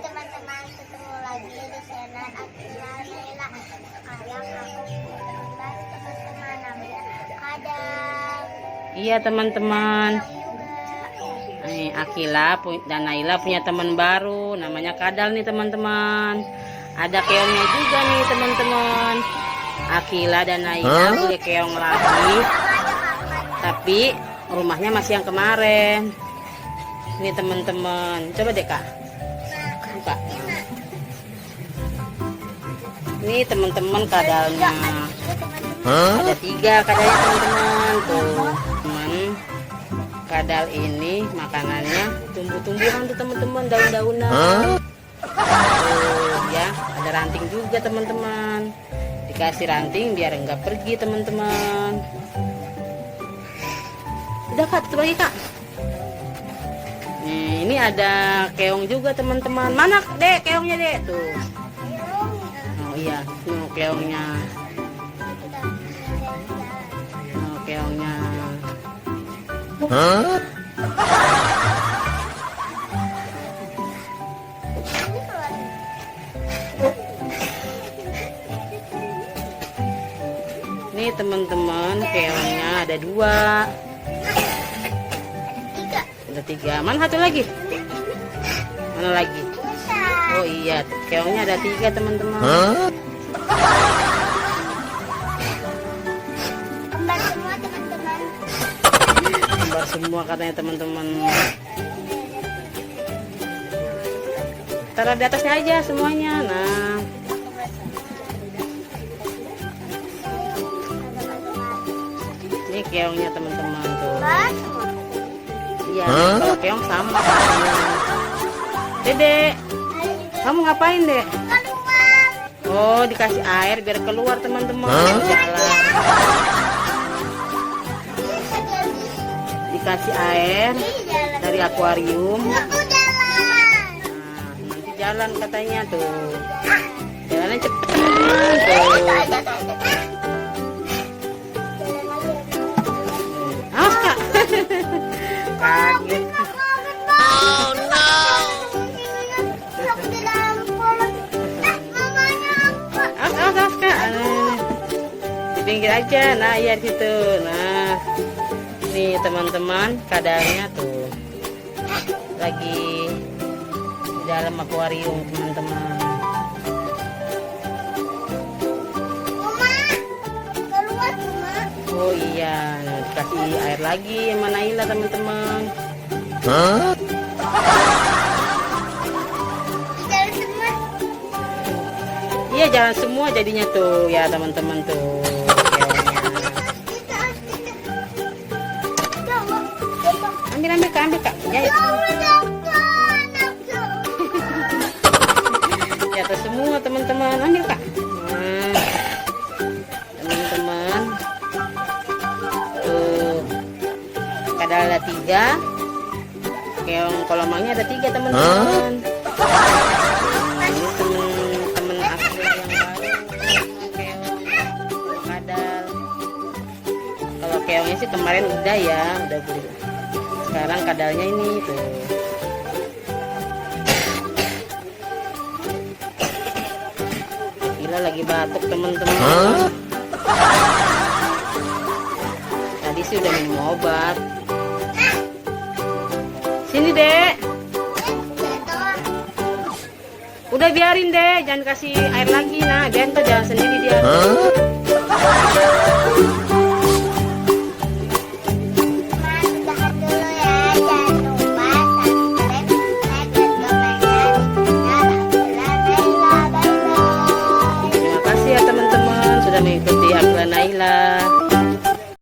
teman-teman, ketemu lagi di channel Akila Nela. Sekarang aku membahas teman-teman namanya Kadal. Iya teman-teman, Akila dan Naila punya teman baru namanya Kadal nih teman-teman. Ada keongnya juga nih teman-teman. Akila dan Naila punya keong lagi, tapi rumahnya masih yang kemarin. Ini teman-teman, coba deh kak, buka. Ini teman-teman kadalnya. Ada 3 kadalnya teman-teman. Tuh teman, kadal ini makanannya tumbuh-tumbuhan tuh teman-teman, daun-daunan. Tuh ya, ada ranting juga teman-teman. Dikasih ranting biar enggak pergi teman-teman. Udah kak, tutup lagi kak. Nih, ini ada keong juga teman-teman. Mana dek keongnya dek tuh? Oh iya, tuh keongnya. Oh keongnya. Nih teman-teman, keongnya ada 2. Ada 3. Mana satu lagi? Mana lagi? Oh iya, keongnya ada 3 teman-teman. Kembar semua teman-teman. Kembar semua katanya teman-teman. Taruh di atasnya aja semuanya. Nah, ini keongnya teman-teman tuh. Iya, kalau keong sama. Dedek, kamu ngapain dek? Oh, dikasih air biar keluar teman-teman. Jalan. Dikasih air dari akuarium. Nah, nanti jalan katanya tuh. Jalannya cepet teman-teman tuh. Awas kak. Kaget. Oh no. Awas kak. Di pinggir aja. Nah iya di situ. Nah, nih teman-teman kadalnya tuh lagi di dalam akuarium teman-teman. Oh iya, nah, dikasih air lagi sama Naila teman-teman. Iya jalan semua jadinya tuh ya teman-teman tuh. Ambil kak, ambil kak. Ya, jatuh semua teman-teman. Ambil kak. Nah, teman-teman. Tuh, kadal ada 3. Keong kolomangnya ada 3 teman-teman. Ini teman-teman aku yang baru. Keong kadal. Kalau keongnya sih kemarin udah ya, udah beli. Sekarang kadalnya ini tuh. Gila lagi batuk teman-teman. Tadi sih udah minum obat. Sini dek. Udah biarin deh, jangan kasih air lagi. Nah, biarin tuh jalan sendiri dia. Terima kasih ya teman-teman sudah mengikuti Akila Naila.